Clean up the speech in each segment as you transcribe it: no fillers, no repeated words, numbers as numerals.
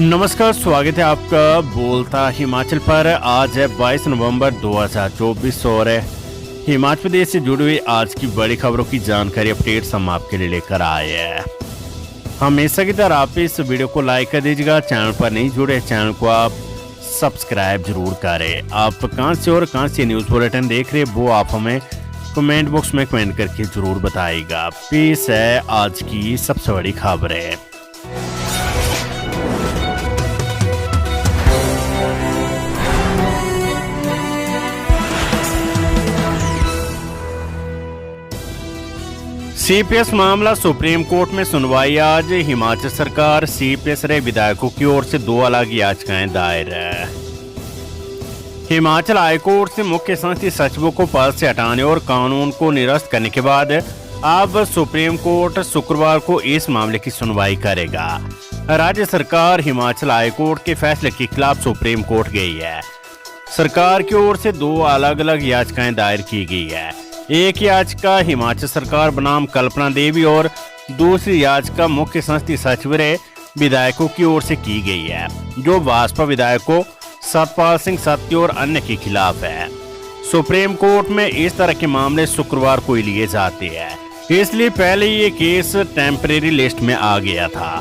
नमस्कार, स्वागत है आपका बोलता हिमाचल पर। आज है 22 नवंबर 2024 और हिमाचल प्रदेश से जुड़ी हुई आज की बड़ी खबरों की जानकारी अपडेट्स हम आपके लिए लेकर आए हैं। हमेशा की तरह आप इस वीडियो को लाइक कर दीजिएगा। चैनल पर नहीं जुड़े, चैनल को आप सब्सक्राइब जरूर करें। आप कहां से और कहां से न्यूज़ बुलेटिन देख रहे हैं वो आप हमें कमेंट बॉक्स में कमेंट करके जरूर बताइएगा। पेश है आज की सबसे बड़ी खबरें। सीपीएस मामला सुप्रीम कोर्ट में सुनवाई आज। हिमाचल सरकार सीपीएस रहे विधायकों की ओर से 2 अलग याचिकाएं दायर है। हिमाचल हाईकोर्ट से मुख्य संसदीय सचिवों को पद से हटाने और कानून को निरस्त करने के बाद अब सुप्रीम कोर्ट शुक्रवार को इस मामले की सुनवाई करेगा। राज्य सरकार हिमाचल हाईकोर्ट के फैसले के खिलाफ सुप्रीम कोर्ट गई है। सरकार की ओर से 2 अलग अलग याचिकाएं दायर की गई है। एक याचिका हिमाचल सरकार बनाम कल्पना देवी और दूसरी याचिका मुख्य संसदीय सचिव रहे विधायकों की ओर से की गई है, जो भाजपा विधायकों सतपाल सिंह सत्ती और अन्य के खिलाफ है। सुप्रीम कोर्ट में इस तरह के मामले शुक्रवार को लिए जाते हैं, इसलिए पहले ये केस टेम्परेरी लिस्ट में आ गया था।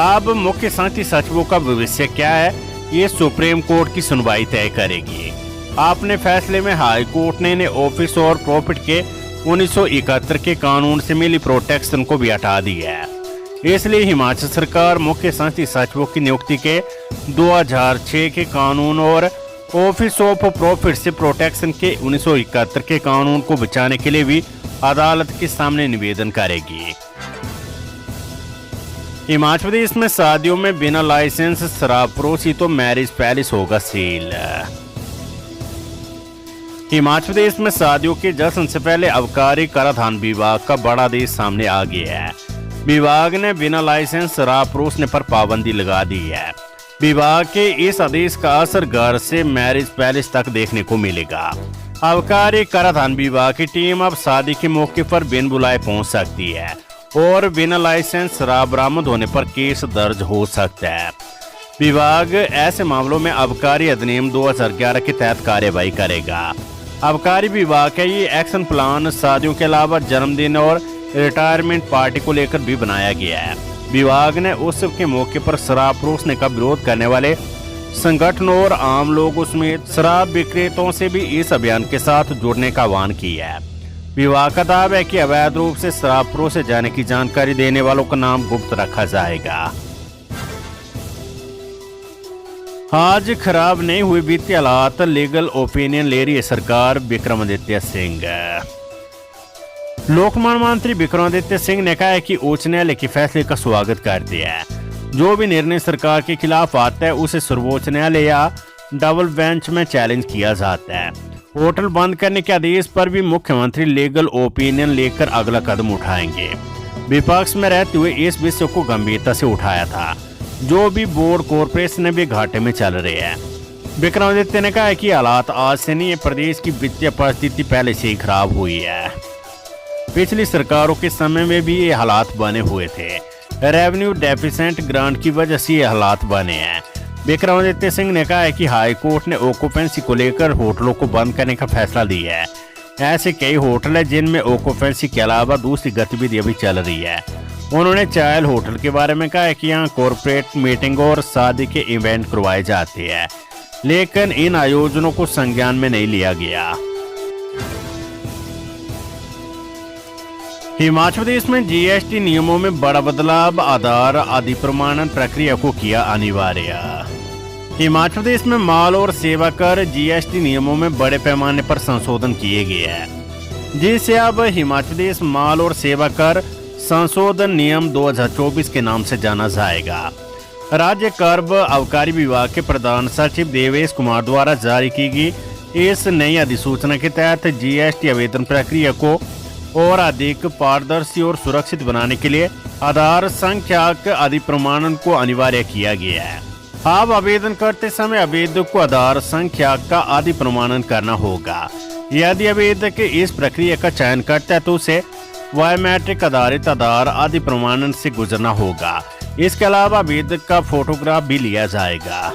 अब मुख्य संसदीय सचिवों का भविष्य क्या है, ये सुप्रीम कोर्ट की सुनवाई तय करेगी। अपने फैसले में हाई कोर्ट ने ऑफिस और प्रॉफिट के 1971 के कानून से मिली प्रोटेक्शन को भी हटा दिया है। इसलिए हिमाचल सरकार मुख्य संसदीय सचिवों की नियुक्ति के 2006 के कानून और ऑफिस ऑफ प्रॉफिट से प्रोटेक्शन के 1971 के कानून को बचाने के लिए भी अदालत के सामने निवेदन करेगी। हिमाचल प्रदेश में शादियों में बिना लाइसेंस शराब परोसी तो मैरिज पैलेस होगा सील। हिमाचल प्रदेश में शादियों के जश्न से पहले आबकारी कराधान विभाग का बड़ा आदेश सामने आ गया है। विभाग ने बिना लाइसेंस शराब परोसने पर पाबंदी लगा दी है। विभाग के इस आदेश का असर घर से मैरिज पैलेस तक देखने को मिलेगा। आबकारी कराधान विभाग की टीम अब शादी के मौके पर बिन बुलाए पहुंच सकती है और बिना लाइसेंस शराब बरामद होने पर केस दर्ज हो सकता है। विभाग ऐसे मामलों में आबकारी अधिनियम 2011 के तहत कार्यवाही करेगा। आबकारी विभाग का ये एक्शन प्लान शादियों के अलावा जन्मदिन और रिटायरमेंट पार्टी को लेकर भी बनाया गया है। विभाग ने उत्सव के मौके पर शराब परोसने का विरोध करने वाले संगठनों और आम लोगों समेत शराब विक्रेताओं से भी इस अभियान के साथ जुड़ने का आह्वान किया है। विभाग का दावा है कि अवैध रूप से शराब परोसे जाने की जानकारी देने वालों का नाम गुप्त रखा जाएगा। आज खराब नहीं हुए वित्तीय हालात, लीगल ओपिनियन ले रही है सरकार। विक्रमादित्य सिंह। लोक निर्माण मंत्री विक्रमादित्य सिंह ने कहा है कि उच्च न्यायालय के फैसले का स्वागत करते हैं। जो भी निर्णय सरकार के खिलाफ आता है उसे सर्वोच्च न्यायालय या डबल बेंच में चैलेंज किया जाता है। होटल बंद करने के आदेश पर भी मुख्यमंत्री लीगल ओपिनियन लेकर अगला कदम उठाएंगे। विपक्ष में रहते हुए इस विषय को गंभीरता से उठाया था। जो भी बोर्ड कॉरपोरेशन भी घाटे में चल रहे हैं। विक्रमादित्य ने कहा है कि हालात आज से नहीं है, प्रदेश की वित्तीय परिस्थिति पहले से ही खराब हुई है। पिछली सरकारों के समय में भी ये हालात बने हुए थे। रेवेन्यू डेफिसिएंट ग्रांट की वजह से ये हालात बने हैं। विक्रमादित्य सिंह ने कहा है कि हाई कोर्ट ने ऑक्यूपेंसी को लेकर होटलों को बंद करने का फैसला दिया है। ऐसे कई होटल है जिनमें ऑक्यूपेंसी के अलावा दूसरी गतिविधियां भी चल रही है। उन्होंने चायल होटल के बारे में कहा है कि यहाँ कॉरपोरेट मीटिंग और शादी के इवेंट करवाए जाते हैं, लेकिन इन आयोजनों को संज्ञान में नहीं लिया गया। हिमाचल प्रदेश में जीएसटी नियमों में बड़ा बदलाव, आधार आदि प्रमाणन प्रक्रिया को किया अनिवार्य। हिमाचल प्रदेश में माल और सेवा कर जीएसटी नियमों में बड़े पैमाने पर संशोधन किए गए हैं, जिससे अब हिमाचल प्रदेश माल और सेवा कर संशोधन नियम 2024 के नाम से जाना जाएगा। राज्य कर व आबकारी विभाग के प्रधान सचिव देवेश कुमार द्वारा जारी की गई इस नई अधिसूचना के तहत जीएसटी आवेदन प्रक्रिया को और अधिक पारदर्शी और सुरक्षित बनाने के लिए आधार संख्याक आदि प्रमाणन को अनिवार्य किया गया है। अब आवेदन करते समय आवेदक को आधार संख्याक का आदि प्रमाणन करना होगा। यदि आवेदक इस प्रक्रिया का चयन करता है तो उसे बायोमेट्रिक आधारित आधार आदि प्रमाणन से गुजरना होगा। इसके अलावा आवेदक का फोटोग्राफ भी लिया जाएगा।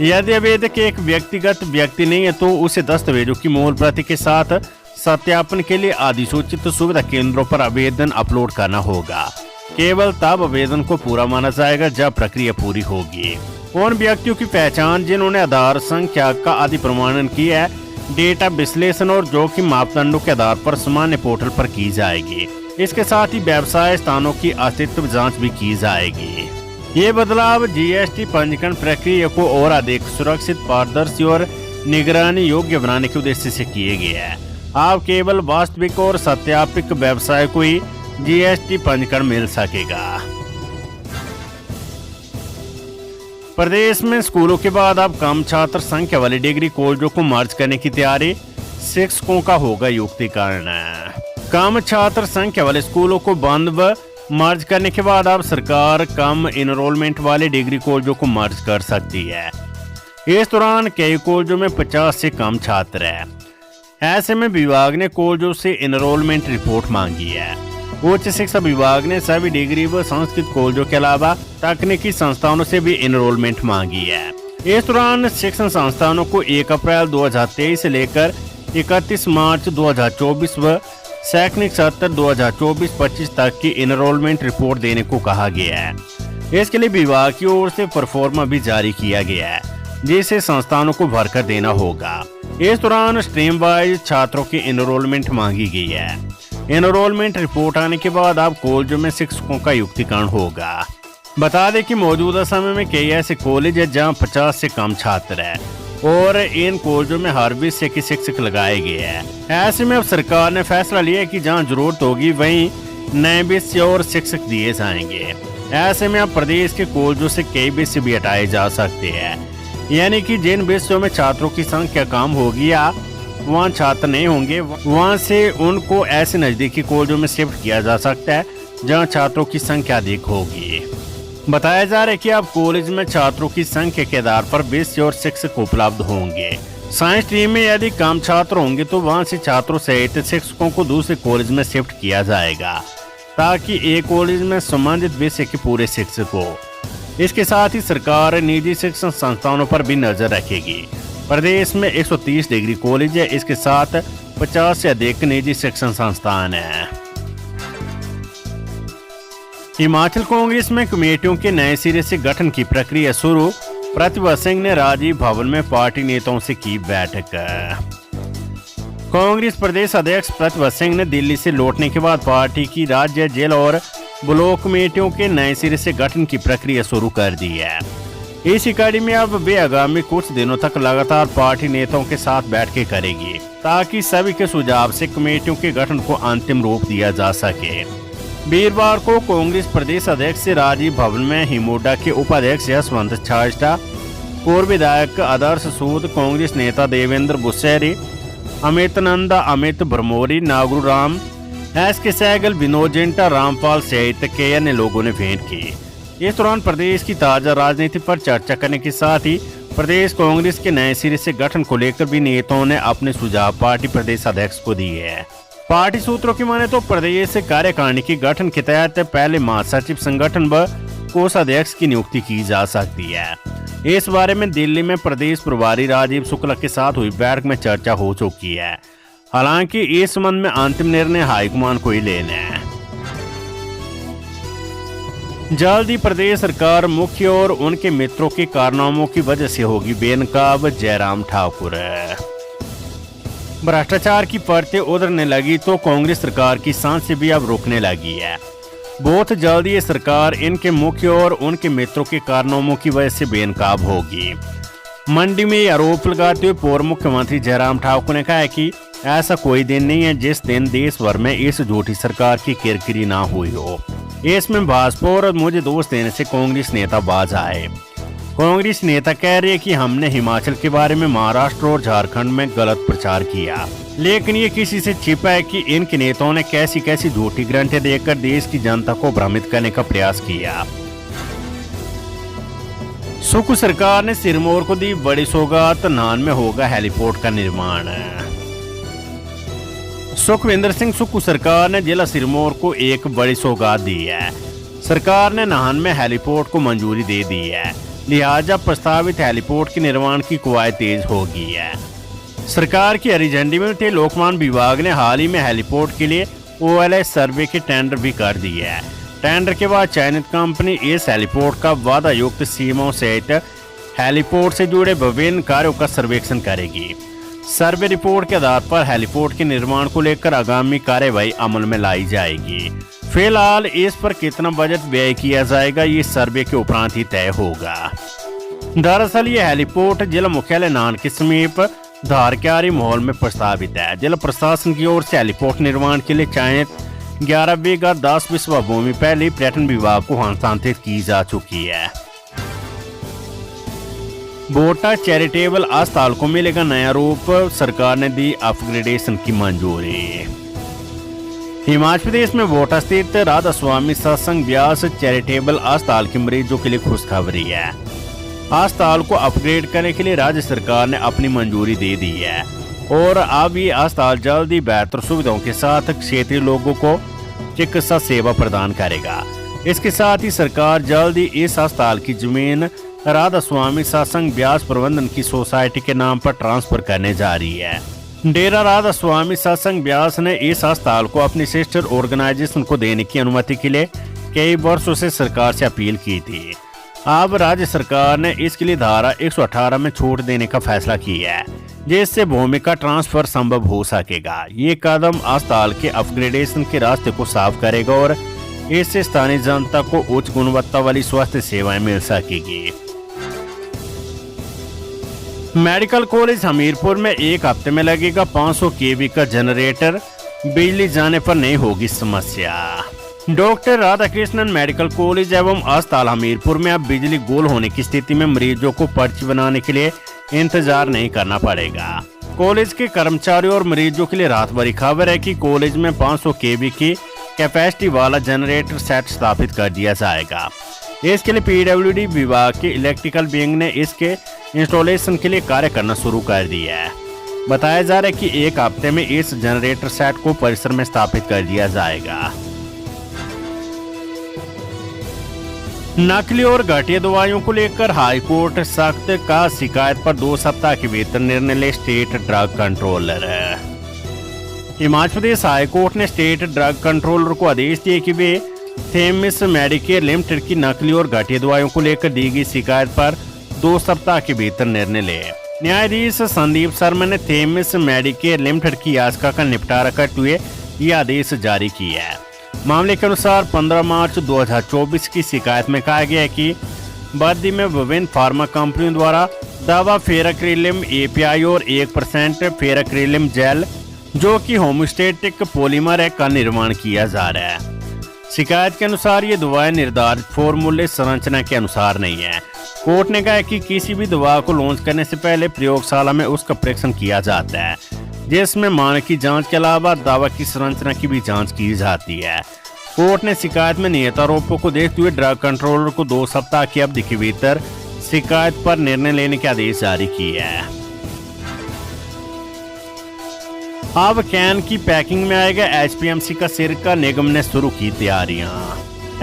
यदि आवेदक एक व्यक्तिगत व्यक्ति नहीं है तो उसे दस्तावेजों की मूल प्रति के साथ सत्यापन के लिए अधिसूचित सुविधा केंद्रों पर आवेदन अपलोड करना होगा। केवल तब आवेदन को पूरा माना जाएगा जब प्रक्रिया पूरी होगी। उन व्यक्तियों की पहचान जिन्होंने आधार संख्या का आदि प्रमाणन किया है, डेटा विश्लेषण और जोखिम मापदंडों के आधार पर सामान्य पोर्टल पर की जाएगी। इसके साथ ही व्यवसाय स्थानों की अस्तित्व जांच भी की जाएगी। ये बदलाव जीएसटी पंजीकरण प्रक्रिया को और अधिक सुरक्षित, पारदर्शी और निगरानी योग्य बनाने के उद्देश्य से किए गए हैं। अब केवल वास्तविक और सत्यापित व्यवसाय को ही जीएसटी पंजीकरण मिल सकेगा। प्रदेश में स्कूलों के बाद अब कम छात्र संख्या वाले डिग्री कॉलेजों को मर्ज करने की तैयारी, शिक्षकों का होगा युक्तिकरण। कम छात्र संख्या वाले स्कूलों को बंद व मर्ज करने के बाद अब सरकार कम इनरोलमेंट वाले डिग्री कॉलेजों को मर्ज कर सकती है। इस दौरान कई कॉलेजों में 50 से कम छात्र हैं। ऐसे में विभाग ने कॉलेजों से इनरोलमेंट रिपोर्ट मांगी है। उच्च शिक्षा विभाग ने सभी डिग्री व संस्कृत कॉलेजों के अलावा तकनीकी संस्थानों से भी इनरोलमेंट मांगी है। इस दौरान शिक्षण संस्थानों को 1 अप्रैल 2023 से लेकर 31 मार्च 2024 व शैक्षणिक सत्र 2024-25 तक की इनरोलमेंट रिपोर्ट देने को कहा गया है। इसके लिए विभाग की ओर से परफॉर्मा भी जारी किया गया है, जिसे संस्थानों को भरकर देना होगा। इस दौरान स्ट्रीम वाइज छात्रों की इनरोलमेंट मांगी गई है। इनरोलमेंट रिपोर्ट आने के बाद अब कॉलेजों में शिक्षकों का युक्तिकरण होगा। बता दें कि मौजूदा समय में कई ऐसे कॉलेज है जहां 50 से कम छात्र हैं और इन कॉलेजों में हर विषय के शिक्षक लगाए गए हैं। ऐसे में अब सरकार ने फैसला लिया कि जहां जरूरत होगी वहीं नए विषय और शिक्षक दिए जाएंगे। ऐसे में अब प्रदेश के कॉलेजों से कई विषय भी हटाए जा सकते हैं, यानी कि जिन विषयों में छात्रों की संख्या कम होगी या वहाँ छात्र नहीं होंगे, वहाँ से उनको ऐसे नजदीकी कॉलेजों में शिफ्ट किया जा सकता है जहाँ छात्रों की संख्या अधिक होगी। बताया जा रहा है कि अब कॉलेज में छात्रों की संख्या के आधार पर विषय और शिक्षक उपलब्ध होंगे। साइंस स्ट्रीम में यदि कम छात्र होंगे तो वहाँ से छात्रों सहित शिक्षकों को दूसरे कॉलेज में शिफ्ट किया जाएगा, ताकि एक कॉलेज में संबंधित विषय के पूरे शिक्षक हो। इसके साथ ही सरकार निजी शिक्षण संस्थानों पर भी नजर रखेगी। प्रदेश में 130 डिग्री कॉलेज है, इसके साथ 50 से अधिक निजी शिक्षण संस्थान हैं। हिमाचल कांग्रेस में कमेटियों के नए सिरे से गठन की प्रक्रिया शुरू। प्रतिभा सिंह ने राजीव भवन में पार्टी नेताओं से की बैठक। कांग्रेस प्रदेश अध्यक्ष प्रतिभा सिंह ने दिल्ली से लौटने के बाद पार्टी की राज्य, जेल और ब्लॉक कमेटियों के नए सिरे से गठन की प्रक्रिया शुरू कर दी है। इस कड़ी में अब वे आगामी कुछ दिनों तक लगातार पार्टी नेताओं के साथ बैठकें करेगी, ताकि सभी के सुझाव से कमेटियों के गठन को अंतिम रूप दिया जा सके। वीरवार को कांग्रेस प्रदेश अध्यक्ष राजीव भवन में हिमोडा के उपाध्यक्ष यशवंत छाजटा, पूर्व विधायक आदर्श सूद, कांग्रेस नेता देवेंद्र बुसेरी, अमित नंदा, अमित भरमोरी, नागरू राम, एस.के. सहगल, विनोद जिंटा, रामपाल सहित कई अन्य लोगों ने भेंट की। इस दौरान प्रदेश की ताजा राजनीति पर चर्चा करने के साथ ही प्रदेश कांग्रेस के नए सिरे से गठन को लेकर भी नेताओं ने अपने सुझाव पार्टी प्रदेश अध्यक्ष को दिए हैं। पार्टी सूत्रों की माने तो प्रदेश कार्यकारिणी के गठन के तहत पहले महासचिव, संगठन व कोषाध्यक्ष की नियुक्ति की जा सकती है। इस बारे में दिल्ली में प्रदेश प्रभारी राजीव शुक्ला के साथ हुई बैठक में चर्चा हो चुकी है। हालांकि इस संबंध में अंतिम निर्णय हाईकमान को ही लेना है। जल्द ही प्रदेश सरकार मुख्य और उनके मित्रों के कारनामों की वजह से होगी बेनकाब। जयराम ठाकुर। भ्रष्टाचार की परतें उधरने लगी तो कांग्रेस सरकार की सांसें भी अब रुकने लगी है। बहुत जल्द ये सरकार इनके मुख्य और उनके मित्रों के कारनामों की वजह से बेनकाब होगी। मंडी में आरोप लगाते हुए पूर्व मुख्यमंत्री जयराम ठाकुर ने कहा है कि ऐसा कोई दिन नहीं है जिस दिन देश भर में इस झूठी सरकार की किरकिरी ना हुई हो। इसमें भाजपा और मुझे दोष देने से कांग्रेस नेता बाज आए। कांग्रेस नेता कह रहे हैं कि हमने हिमाचल के बारे में महाराष्ट्र और झारखंड में गलत प्रचार किया, लेकिन ये किसी से छिपा है कि इनके नेताओं ने कैसी कैसी झूठी गारंटियां देकर देश की जनता को भ्रमित करने का प्रयास किया। सुक्खू सरकार ने सिरमौर को दी बड़ी सौगात, नान में होगा हेलीपोर्ट का निर्माण। सुखविंदर सिंह सुक्खू सरकार ने जिला सिरमौर को एक बड़ी सौगात दी है। सरकार ने नाहन में हेलीपोर्ट को मंजूरी दे दी है, लिहाजा प्रस्तावित हेलीपोर्ट के निर्माण की कवायद तेज हो गई है। सरकार की हरी झंडी मिलते लोकमान विभाग ने हाल ही में हेलीपोर्ट के लिए OLS सर्वे के टेंडर भी कर दिए है। टेंडर के बाद चयनित कंपनी इस हेलीपोर्ट का वादा युक्त सीमाओं सहित हेलीपोर्ट से जुड़े विभिन्न कार्यों का सर्वेक्षण करेगी। सर्वे रिपोर्ट के आधार पर हेलीपोर्ट के निर्माण को लेकर आगामी कार्यवाही अमल में लाई जाएगी। फिलहाल इस पर कितना बजट व्यय किया जाएगा ये सर्वे के उपरांत ही तय होगा। दरअसल ये हेलीपोर्ट जिला मुख्यालय नाहन के समीप धारक्यारी माहौल में प्रस्तावित है। जिला प्रशासन की ओर से हेलीपोर्ट निर्माण के लिए चयनित 11 बीघा 10 बिस्वा भूमि पहले पर्यटन विभाग को हस्तांतरित की जा चुकी है। बोटा चैरिटेबल अस्पताल को मिलेगा नया रूप, सरकार ने दी अपग्रेडेशन की मंजूरी। हिमाचल प्रदेश में बोटा स्थित राधा स्वामी सत्संग व्यास चैरिटेबल अस्पताल के मरीजों के लिए खुशखबरी है। अस्पताल को अपग्रेड करने के लिए राज्य सरकार ने अपनी मंजूरी दे दी है और अब ये अस्पताल जल्द ही बेहतर सुविधाओं के साथ क्षेत्रीय लोगों को चिकित्सा सेवा प्रदान करेगा। इसके साथ ही सरकार जल्द ही इस अस्पताल की जमीन राधा स्वामी सत्संग व्यास प्रबंधन की सोसाइटी के नाम पर ट्रांसफर करने जा रही है। डेरा राधा स्वामी सत्संग व्यास ने इस अस्पताल को अपनी सिस्टर ऑर्गेनाइजेशन को देने की अनुमति के लिए कई वर्षों से सरकार से अपील की थी। अब राज्य सरकार ने इसके लिए धारा 118 में छूट देने का फैसला किया है, जिससे भूमि का ट्रांसफर संभव हो सकेगा। ये कदम अस्पताल के अपग्रेडेशन के रास्ते को साफ करेगा और इससे स्थानीय जनता को उच्च गुणवत्ता वाली स्वास्थ्य सेवाएं मिल सकेगी। मेडिकल कॉलेज हमीरपुर में एक हफ्ते में लगेगा 500 kV का जनरेटर, बिजली जाने पर नहीं होगी समस्या। डॉक्टर राधाकृष्णन मेडिकल कॉलेज एवं अस्पताल हमीरपुर में अब बिजली गुल होने की स्थिति में मरीजों को पर्ची बनाने के लिए इंतजार नहीं करना पड़ेगा। कॉलेज के कर्मचारियों और मरीजों के लिए राहत भरी खबर है कि कॉलेज में 500 kV की कैपेसिटी वाला जनरेटर सेट स्थापित कर दिया जाएगा। इसके लिए PWD विभाग के इलेक्ट्रिकल विंग ने इसके इंस्टॉलेशन के लिए कार्य करना शुरू कर दिया है। बताया जा रहा है कि एक हफ्ते में इस जनरेटर सेट को परिसर में स्थापित कर दिया जाएगा। नकली और घटिया दवाइयों को लेकर हाईकोर्ट सख्त का, शिकायत पर 2 सप्ताह के भीतर निर्णय ले state drug controller. Himachal Pradesh high court ने स्टेट ड्रग कंट्रोलर को आदेश दिए कि वे थेमिस मेडिकेयर लिमिटेड की नकली और घटिया दवाइयों को लेकर दी गई शिकायत पर 2 सप्ताह के भीतर निर्णय ले। न्यायाधीश संदीप शर्मा ने थेमिस मेडिकेयर लिमिटेड की याचिका का निपटारा करते हुए यह आदेश जारी किया है। मामले के अनुसार 15 मार्च 2024 की शिकायत में कहा गया है कि बर्दी में विभिन्न फार्मा कंपनियों द्वारा दवा फेराक्रिलिम API और 1% फेराक्रिलिम जेल, जो कि होम्योस्टेटिक पॉलीमर है, का निर्माण किया जा रहा है। शिकायत के अनुसार ये दवाएं निर्धारित फॉर्मूले संरचना के अनुसार नहीं है। कोर्ट ने कहा कि किसी भी दवा को लॉन्च करने से पहले प्रयोगशाला में उसका परीक्षण किया जाता है, जिसमें मानक की जांच के अलावा दवा की संरचना की भी जांच की जाती है। कोर्ट ने शिकायत में नियत आरोपों को देखते हुए ड्रग कंट्रोलर को 2 सप्ताह की अवधि के भीतर शिकायत पर निर्णय लेने के आदेश जारी किए हैं। अब कैन की पैकिंग में आएगा HPMC का सिरका, निगम ने शुरू की तैयारियां।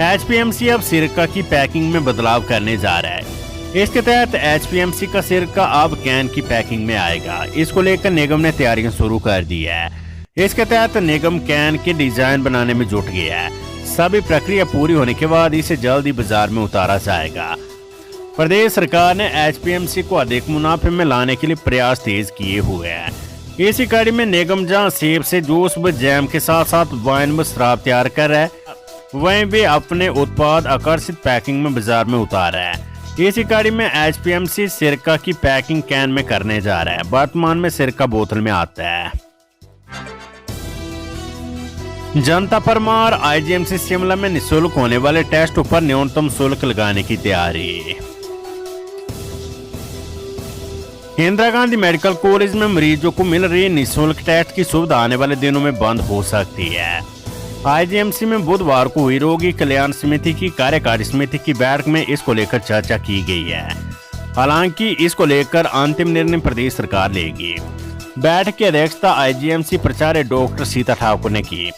HPMC अब सिरका की पैकिंग में बदलाव करने जा रहा है। इसके तहत HPMC का सिरका अब कैन की पैकिंग में आएगा। इसको लेकर निगम ने तैयारियां शुरू कर दी है। इसके तहत निगम कैन के डिजाइन बनाने में जुट गया है। सभी प्रक्रिया पूरी होने के बाद इसे जल्द ही बाजार में उतारा जाएगा। प्रदेश सरकार ने HPMC को अधिक मुनाफे में लाने के लिए प्रयास तेज किए हुए हैं। इसी कड़ी में निगम जहां सेब से जूस व जैम के साथ साथ वाइन व शराब तैयार कर रहा है, वहीं भी अपने उत्पाद आकर्षित पैकिंग में बाजार में उतार रहा है। इसी कड़ी में HPMC सिरका की पैकिंग कैन में करने जा रहा है। वर्तमान में सिरका बोतल में आता है। जनता परमार IGMC शिमला में निःशुल्क होने वाले टेस्टों पर न्यूनतम शुल्क लगाने की तैयारी। इंदिरा गांधी मेडिकल कॉलेज में मरीजों को मिल रही निःशुल्क टेस्ट की सुविधा आने वाले दिनों में बंद हो सकती है। IGMC में बुधवार को हुई रोगी कल्याण समिति की कार्यकारी समिति की बैठक में इसको लेकर चर्चा की गई है। हालांकि इसको लेकर अंतिम निर्णय प्रदेश सरकार लेगी। बैठक की अध्यक्षता IGMC प्राचार्य डॉक्टर सीता ठाकुर ने की।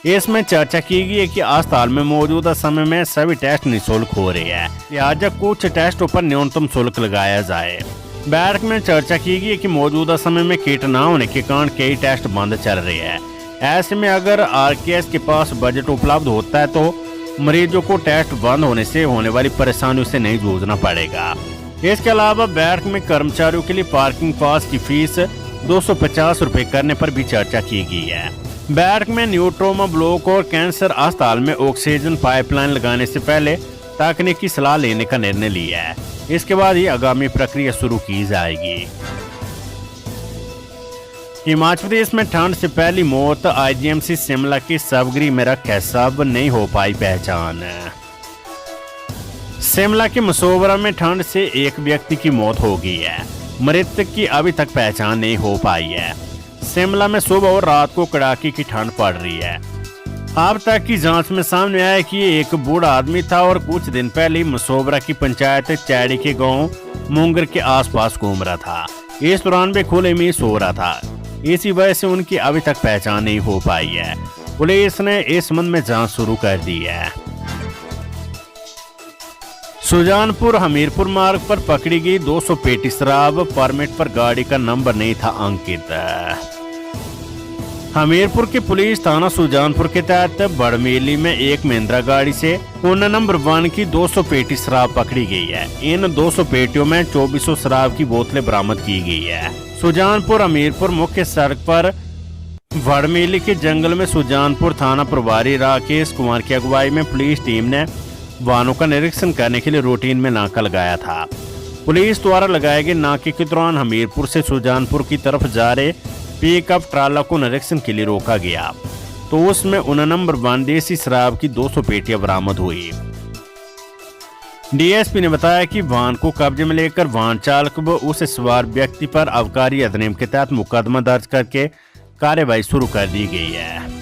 इसमें चर्चा की गई है कि अस्पताल में मौजूदा समय में सभी टेस्ट निःशुल्क हो रहे हैं, लिहाजा कुछ टेस्टों पर न्यूनतम शुल्क लगाया जाए। बैठक में चर्चा की गई है कि मौजूदा समय में किट न होने के कारण कई टेस्ट बंद चल रहे हैं। ऐसे में अगर आरकेएस के पास बजट उपलब्ध होता है तो मरीजों को टेस्ट बंद होने से होने वाली परेशानियों से नहीं जूझना पड़ेगा। इसके अलावा बैठक में कर्मचारियों के लिए पार्किंग पास की फीस 250 रुपए करने पर भी चर्चा की गई है। बैठक में न्यू ट्रोमा ब्लॉक और कैंसर अस्पताल में ऑक्सीजन पाइपलाइन लगाने से पहले तकनीकी सलाह लेने का निर्णय लिया है। इसके बाद ही आगामी प्रक्रिया शुरू की जाएगी। हिमाचल प्रदेश में ठंड से पहली मौत, आईजीएमसी शिमला की सबगरी में रखे सब नहीं हो पाई पहचान। शिमला के मसोबरा में ठंड से एक व्यक्ति की मौत हो गई है। मृतक की अभी तक पहचान नहीं हो पाई है। शिमला में सुबह और रात को कड़ाके की ठंड पड़ रही है। अब तक की जांच में सामने आया कि एक बूढ़ा आदमी था और कुछ दिन पहले मसोबरा की पंचायत चैड़ी के गांव मुंगर के आसपास घूम रहा था। इस दौरान वे खुले में सो रहा था। इसी वजह से उनकी अभी तक पहचान नहीं हो पाई है। पुलिस ने इस संबंध में जांच शुरू कर दी है। सुजानपुर हमीरपुर मार्ग पर पकड़ी गई 200 पेटी शराब, परमिट पर गाड़ी का नंबर नहीं था अंकित। हमीरपुर की पुलिस थाना सुजानपुर के तहत बड़मेली में एक महिंद्रा गाड़ी से पुणे नंबर 1 की 200 पेटी शराब पकड़ी गई है। इन 200 पेटियों में 2400 शराब की बोतलें बरामद की गई है। सुजानपुर हमीरपुर मुख्य सड़क पर बड़मेली के जंगल में सुजानपुर थाना प्रभारी राकेश कुमार की अगुवाई में पुलिस टीम ने वाहनों का निरीक्षण करने के लिए रूटीन में नाका लगाया था। पुलिस द्वारा लगाए गए नाके के दौरान हमीरपुर से सुजानपुर की तरफ जा रहे पिकअप ट्राला को निरीक्षण के लिए रोका गया तो उसमें 19 नंबर 1 देसी शराब की 200 पेटियां बरामद हुई। डीएसपी ने बताया कि वाहन को कब्जे में लेकर वाहन चालक व उस सवार व्यक्ति पर आबकारी अधिनियम के तहत मुकदमा दर्ज करके कार्रवाई शुरू कर दी गई है।